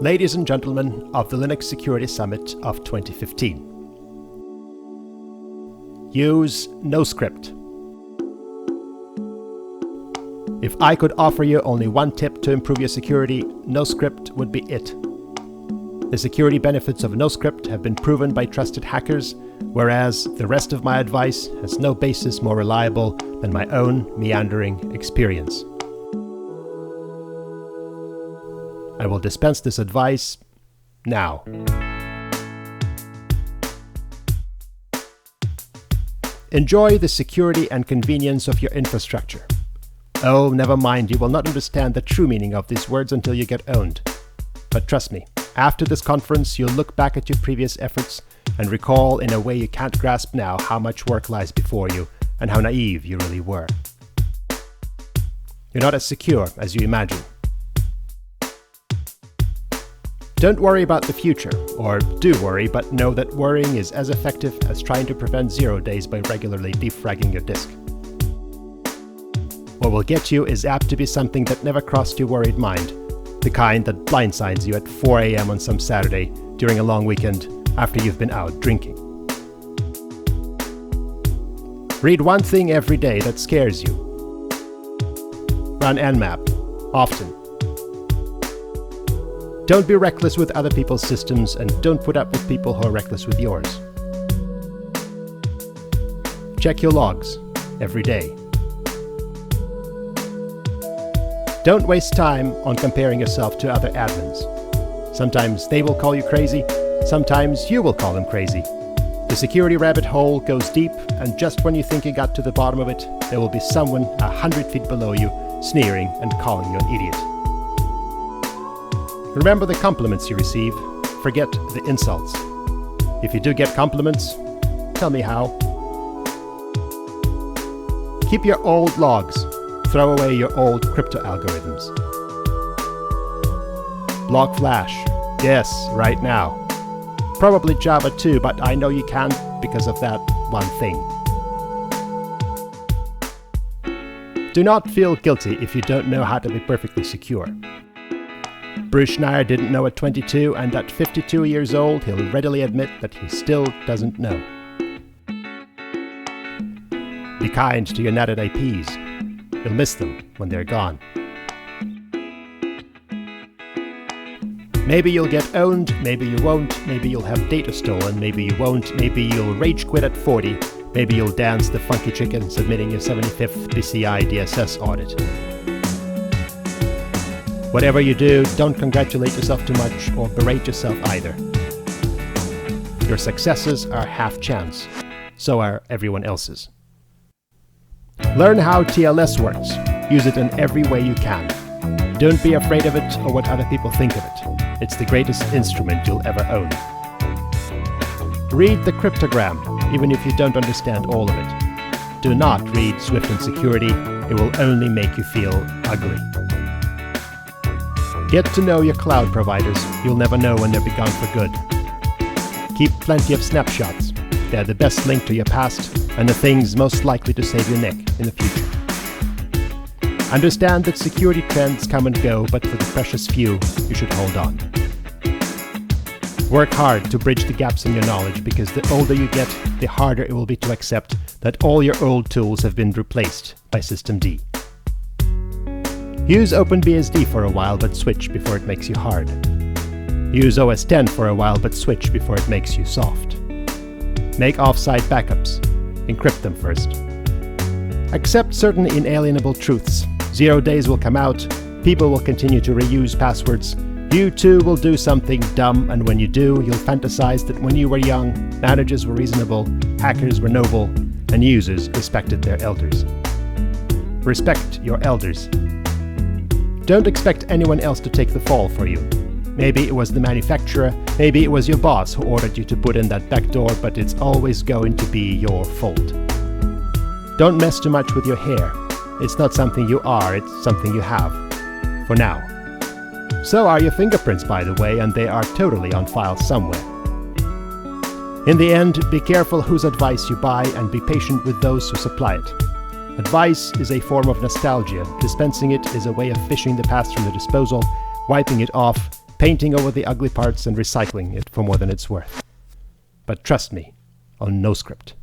Ladies and gentlemen of the Linux Security Summit of 2015. Use NoScript. If I could offer you only one tip to improve your security, NoScript would be it. The security benefits of NoScript have been proven by trusted hackers, whereas the rest of my advice has no basis more reliable than my own meandering experience. I will dispense this advice now. Enjoy the security and convenience of your infrastructure. Oh, never mind, you will not understand the true meaning of these words until you get owned. But trust me, after this conference, you'll look back at your previous efforts and recall in a way you can't grasp now how much work lies before you and how naive you really were. You're not as secure as you imagine. Don't worry about the future, or do worry, but know that worrying is as effective as trying to prevent 0 days by regularly defragging your disk. What will get you is apt to be something that never crossed your worried mind, the kind that blindsides you at 4 a.m. on some Saturday during a long weekend after you've been out drinking. Read one thing every day that scares you. Run Nmap, often. Don't be reckless with other people's systems, and don't put up with people who are reckless with yours. Check your logs every day. Don't waste time on comparing yourself to other admins. Sometimes they will call you crazy, sometimes you will call them crazy. The security rabbit hole goes deep, and just when you think you got to the bottom of it, there will be someone 100 feet below you, sneering and calling you an idiot. Remember the compliments you receive, forget the insults. If you do get compliments, tell me how. Keep your old logs. Throw away your old crypto algorithms. Block Flash. Yes, right now. Probably Java too, but I know you can't because of that one thing. Do not feel guilty if you don't know how to be perfectly secure. Bruce Schneier didn't know at 22, and at 52 years old, he'll readily admit that he still doesn't know. Be kind to your netted IPs. You'll miss them when they're gone. Maybe you'll get owned, maybe you won't, maybe you'll have data stolen, maybe you won't, maybe you'll rage quit at 40, maybe you'll dance the funky chicken submitting your 75th PCI DSS audit. Whatever you do, don't congratulate yourself too much or berate yourself either. Your successes are half chance, so are everyone else's. Learn how TLS works. Use it in every way you can. Don't be afraid of it or what other people think of it. It's the greatest instrument you'll ever own. Read the cryptogram, even if you don't understand all of it. Do not read Swift and Security. It will only make you feel ugly. Get to know your cloud providers. You'll never know when they'll be gone for good. Keep plenty of snapshots. They're the best link to your past and the things most likely to save your neck in the future. Understand that security trends come and go, but for the precious few, you should hold on. Work hard to bridge the gaps in your knowledge, because the older you get, the harder it will be to accept that all your old tools have been replaced by Systemd. Use OpenBSD for a while, but switch before it makes you hard. Use OS X for a while, but switch before it makes you soft. Make offsite backups. Encrypt them first. Accept certain inalienable truths. 0 days will come out. People will continue to reuse passwords. You too will do something dumb, and when you do, you'll fantasize that when you were young, managers were reasonable, hackers were noble, and users respected their elders. Respect your elders. Don't expect anyone else to take the fall for you. Maybe it was the manufacturer, maybe it was your boss who ordered you to put in that backdoor, but it's always going to be your fault. Don't mess too much with your hair. It's not something you are, it's something you have. For now. So are your fingerprints, by the way, and they are totally on file somewhere. In the end, be careful whose advice you buy and be patient with those who supply it. Advice is a form of nostalgia. Dispensing it is a way of fishing the past from the disposal, wiping it off, painting over the ugly parts and recycling it for more than it's worth. But trust me, on NoScript.